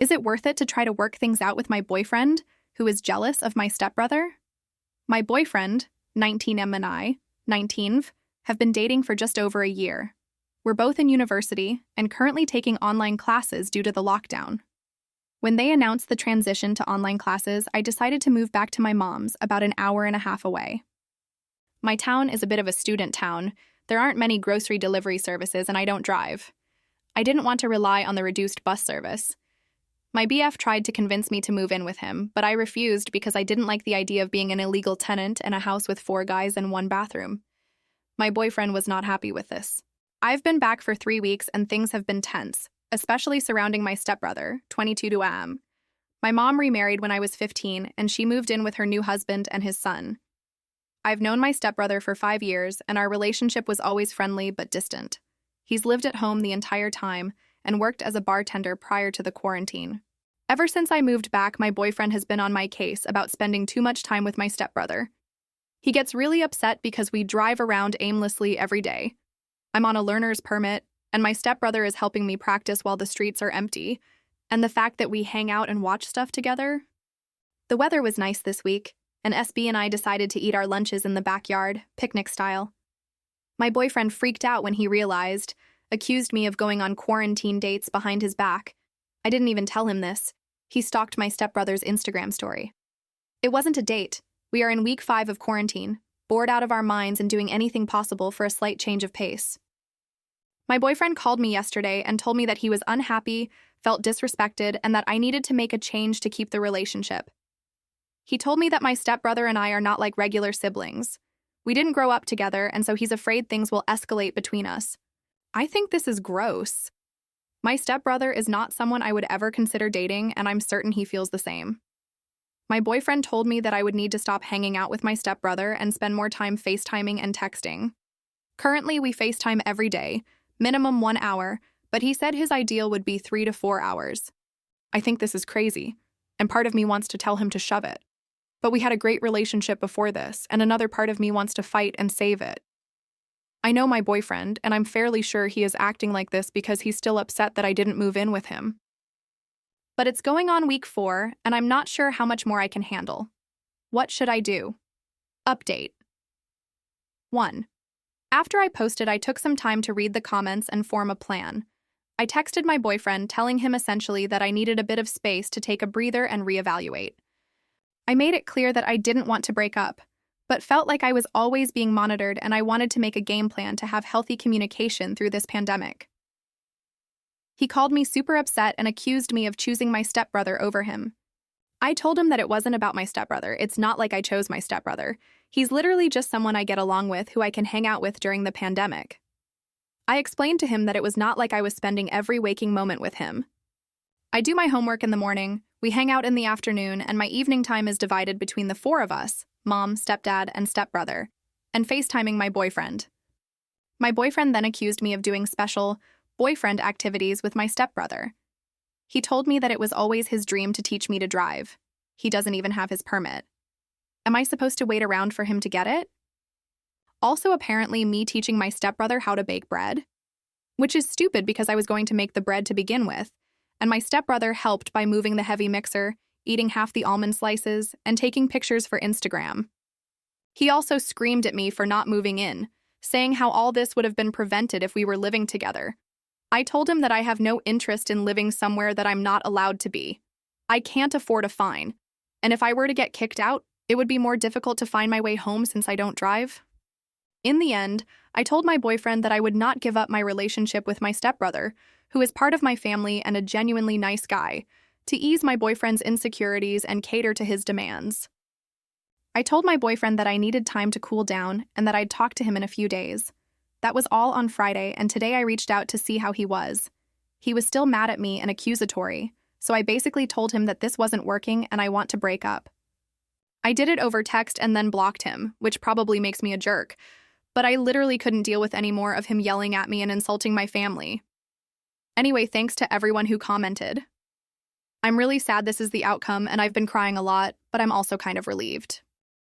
Is it worth it to try to work things out with my boyfriend, who is jealous of my stepbrother? My boyfriend, 19M and I, 19V, have been dating for just over a year. We're both in university and currently taking online classes due to the lockdown. When they announced the transition to online classes, I decided to move back to my mom's about an hour and a half away. My town is a bit of a student town. There aren't many grocery delivery services and I don't drive. I didn't want to rely on the reduced bus service. My BF tried to convince me to move in with him, but I refused because I didn't like the idea of being an illegal tenant in a house with 4 guys and 1 bathroom. My boyfriend was not happy with this. I've been back for 3 weeks and things have been tense, especially surrounding my stepbrother, 22 My mom remarried when I was 15 and she moved in with her new husband and his son. I've known my stepbrother for 5 years and our relationship was always friendly but distant. He's lived at home the entire time and worked as a bartender prior to the quarantine. Ever since I moved back, my boyfriend has been on my case about spending too much time with my stepbrother. He gets really upset because we drive around aimlessly every day. I'm on a learner's permit, and my stepbrother is helping me practice while the streets are empty, and the fact that we hang out and watch stuff together. The weather was nice this week, and SB and I decided to eat our lunches in the backyard, picnic style. My boyfriend freaked out when he realized, accused me of going on quarantine dates behind his back. I didn't even tell him this. He stalked my stepbrother's Instagram story. It wasn't a date. We are in week 5 of quarantine, bored out of our minds and doing anything possible for a slight change of pace. My boyfriend called me yesterday and told me that he was unhappy, felt disrespected, and that I needed to make a change to keep the relationship. He told me that my stepbrother and I are not like regular siblings. We didn't grow up together, and so he's afraid things will escalate between us. I think this is gross. My stepbrother is not someone I would ever consider dating, and I'm certain he feels the same. My boyfriend told me that I would need to stop hanging out with my stepbrother and spend more time FaceTiming and texting. Currently, we FaceTime every day, minimum 1 hour, but he said his ideal would be 3 to 4 hours. I think this is crazy, and part of me wants to tell him to shove it. But we had a great relationship before this, and another part of me wants to fight and save it. I know my boyfriend, and I'm fairly sure he is acting like this because he's still upset that I didn't move in with him. But it's going on week 4, and I'm not sure how much more I can handle. What should I do? Update. 1. After I posted, I took some time to read the comments and form a plan. I texted my boyfriend telling him essentially that I needed a bit of space to take a breather and reevaluate. I made it clear that I didn't want to break up, but felt like I was always being monitored and I wanted to make a game plan to have healthy communication through this pandemic. He called me super upset and accused me of choosing my stepbrother over him. I told him that it wasn't about my stepbrother. It's not like I chose my stepbrother. He's literally just someone I get along with who I can hang out with during the pandemic. I explained to him that it was not like I was spending every waking moment with him. I do my homework in the morning, we hang out in the afternoon, and my evening time is divided between the 4 of us, mom, stepdad, and stepbrother, and FaceTiming my boyfriend. My boyfriend then accused me of doing special boyfriend activities with my stepbrother. He told me that it was always his dream to teach me to drive. He doesn't even have his permit. Am I supposed to wait around for him to get it? Also, apparently, me teaching my stepbrother how to bake bread, which is stupid because I was going to make the bread to begin with, and my stepbrother helped by moving the heavy mixer, eating half the almond slices, and taking pictures for Instagram. He also screamed at me for not moving in, saying how all this would have been prevented if we were living together. I told him that I have no interest in living somewhere that I'm not allowed to be. I can't afford a fine, and if I were to get kicked out, it would be more difficult to find my way home since I don't drive. In the end, I told my boyfriend that I would not give up my relationship with my stepbrother, who is part of my family and a genuinely nice guy, to ease my boyfriend's insecurities and cater to his demands. I told my boyfriend that I needed time to cool down and that I'd talk to him in a few days. That was all on Friday, and today I reached out to see how he was. He was still mad at me and accusatory, so I basically told him that this wasn't working and I want to break up. I did it over text and then blocked him, which probably makes me a jerk, but I literally couldn't deal with any more of him yelling at me and insulting my family. Anyway, thanks to everyone who commented. I'm really sad this is the outcome, and I've been crying a lot, but I'm also kind of relieved.